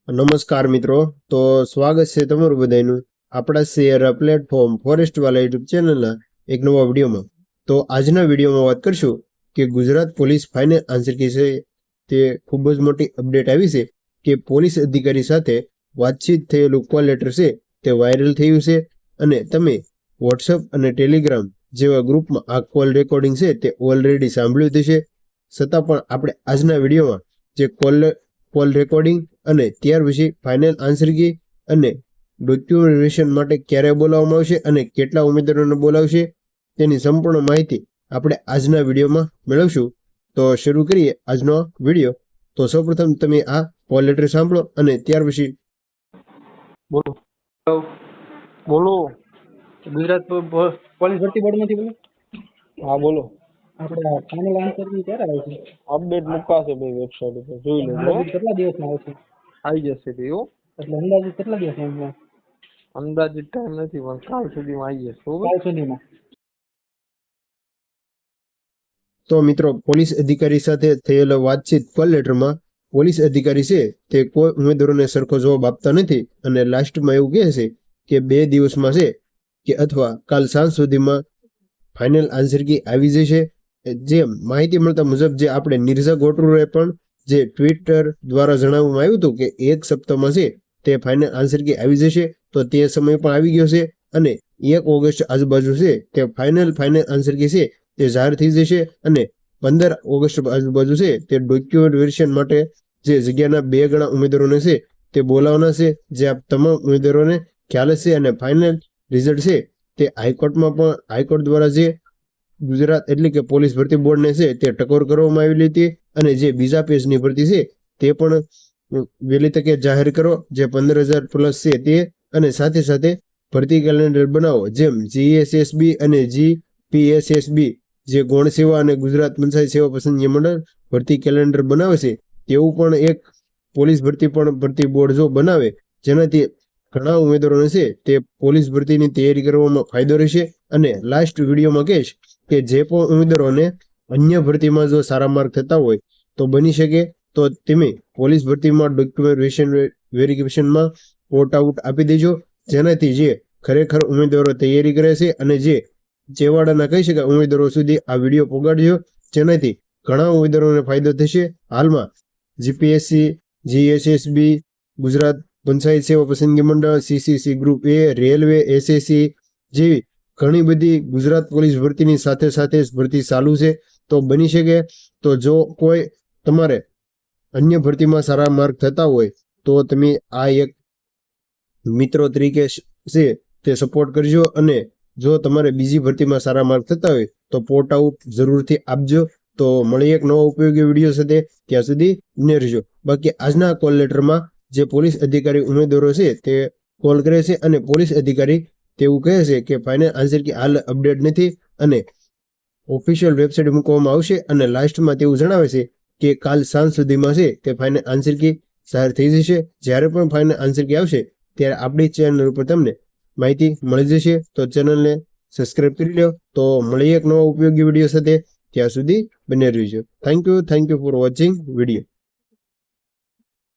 નમસ્કાર મિત્રો, તો સ્વાગત છે તમારું બધાનું આપણા શેર પ્લેટફોર્મ ફોરેસ્ટ વાલા યુટ્યુબ ચેનલના એક નવા વિડીયોમાં। તો આજના વિડીયોમાં વાત કરશું કે Gujarat police final answer key છે તે ખૂબ જ મોટી અપડેટ આવી છે કે પોલીસ અધિકારી સાથે વાતચીત થયેલું કોલ લેટર છે તે વાયરલ થયું છે અને તમે વોટ્સઅપ અને ટેલિગ્રામ જેવા ગ્રુપમાં આ કોલ રેકોર્ડિંગ છે તે ઓલરેડી સાંભળ્યું થશે, છતાં પણ આપણે આજના વિડીયોમાં જે કોલ રેકોર્ડિંગ અને ત્યાર પછી ફાઇનલ આન્સર કી અને ડોક્યુમેન્ટેશન માટે ક્યારે બોલાવવામાં આવશે અને કેટલા ઉમેદવારોને બોલાવશે તેની સંપૂર્ણ માહિતી આપણે આજના વિડીયોમાં મેળવશું। તો શરૂ કરીએ આજનો વિડીયો। તો સૌપ્રથમ તમે આ કોલ લેટર સાંભળો અને ત્યાર પછી બોલો બોલો ગુજરાત પોલીસ ભરતી બોર્ડમાંથી બોલો। હા બોલો। આપણે ફાઇનલ આન્સર ની ક્યારે આવશે? અપડેટ મુકાશે ભાઈ વેબસાઇટ ઉપર, જોઈ લેજો। અંદાજિત કેટલા દિવસમાં આવશે? આવી જશે ભાઈ હો। એટલે અંદાજિત કેટલા દિવસમાં? અંદાજિત ટાઈમ નથી પણ કાલ સુધીમાં આવી જશે બરોબર। કાલ સુધીમાં। તો મિત્રો પોલીસ અધિકારી સાથે થયેલો વાતચીત કોલ લેટરમાં પોલીસ અધિકારી છે તે કોઈ ઉમેદવારોને સરખો જવાબ આપતા નથી અને લાસ્ટમાં એવું કહે છે કે 2 દિવસમાં છે કે અથવા કાલ સાંજ સુધીમાં ફાઇનલ આન્સર કી આવી જશે। જેમ માહિતી મળતા મુજબ જે આપણે નિર્જા ગોટરુએ પણ જે ટ્વિટર દ્વારા જણાવવામાં આવ્યું હતું કે 1 સપ્તાહમાં છે તે ફાઇનલ આન્સર કી આવી જશે, તો તે સમય પણ આવી ગયો છે અને 1 ઓગસ્ટ આજુબાજુ છે તે ફાઇનલ આન્સર કી છે તે જાહેર થઈ જશે અને 15 ઓગસ્ટ આજુબાજુ છે તે ડોક્યુમેન્ટ વેરિફિકેશન માટે જે જગ્યાના 2 ગણા ઉમેદવારોને છે તે બોલાવવાના છે, જે આ તમામ ઉમેદવારોને ખ્યાલ છે અને ફાઇનલ રિઝલ્ટ છે તે હાઈકોર્ટ દ્વારા જે ગુજરાત એટલે કે પોલીસ ભરતી બોર્ડને છે તે ટકોર કરવામાં આવેલી હતી અને જે બીજા પેજની ભરતી છે તે પણ વહેલી તકે જાહેર કરો, જે 15,000 પ્લસ છે તે, અને સાથે સાથે ભરતી કેલેન્ડર બનાવો, જેમ જીએસએસબી અને જીપીએસએસબી જે ગૌણ સેવા અને ગુજરાત પંચાયત સેવા પસંદગી મંડળ ભરતી કેલેન્ડર બનાવે છે તેવું પણ એક પોલીસ ભરતી બોર્ડ જો બનાવે, જેનાથી ઘણા ઉમેદવારોને છે તે પોલીસ ભરતીની તૈયારી કરવામાં ફાયદો રહેશે। અને લાસ્ટ વિડીયોમાં કહીશ કે જે પણ ઉમેદવારોને અન્ય ભરતીમાં જો સારા માર્ક થતા હોય તો બની શકે તો તમે પોલીસ ભરતીમાં ડોક્યુમેન્ટ વેરિફિકેશનમાં પોર્ટ આઉટ આપી દેજો, જેનાથી જે ખરેખર ઉમેદવારો તૈયારી કરે છે અને જે છેવાડાના કહી શકાય ઉમેદવારો સુધી આ વિડીયો પહોંચાડજો, જેનાથી ઘણા ઉમેદવારોને ફાયદો થશે। હાલમાં જીપીએસસી, જીએસએસબી, ગુજરાત પંચાયત સેવા પસંદગી મંડળ, સીસીસી ગ્રુપ એ, રેલવે, એસએસસી જેવી ઘણી બધી ગુજરાત પોલીસ ભરતીની સાથે સાથે ભરતી ચાલુ છે। તો બની શકે તો જો કોઈ તમારે અન્ય ભરતીમાં સારા માર્ક થતા હોય તો તમે આ એક મિત્રો તરીકે છે તે સપોર્ટ કરજો, અને જો તમારે બીજી ભરતીમાં સારા માર્ક થતા હોય તો પોર્ટ આઉટ જરૂરથી આપજો। તો મળીએ એક નવા ઉપયોગી વિડીયો સાથે, ત્યાં સુધી બને રહેજો। બાકી આજના કોલ લેટરમાં જે પોલીસ અધિકારી ઉમેદવારો છે તે કોલ કરે છે અને પોલીસ અધિકારી તેવું કહે છે કે ફાઇનલ આન્સર કી હાલ અપડેટ નથી અને ઓફિશિયલ વેબસાઇટ મૂકવામાં આવશે, અને લાસ્ટમાં તેવું જણાવે છે કે કાલ સાંજ સુધીમાં છે તે ફાઇનલ આન્સર કી જાહેર થઈ જશે। જ્યારે પણ ફાઇનલ આન્સર કી આવશે ત્યારે આપણી ચેનલ ઉપર તમને માહિતી મળી જશે। તો ચેનલને સબસ્ક્રાઇબ કરી લો। તો મળીએ એક નવા ઉપયોગી વિડીયો સાથે, ત્યાં સુધી બને રહેજો। Thank you for watching video.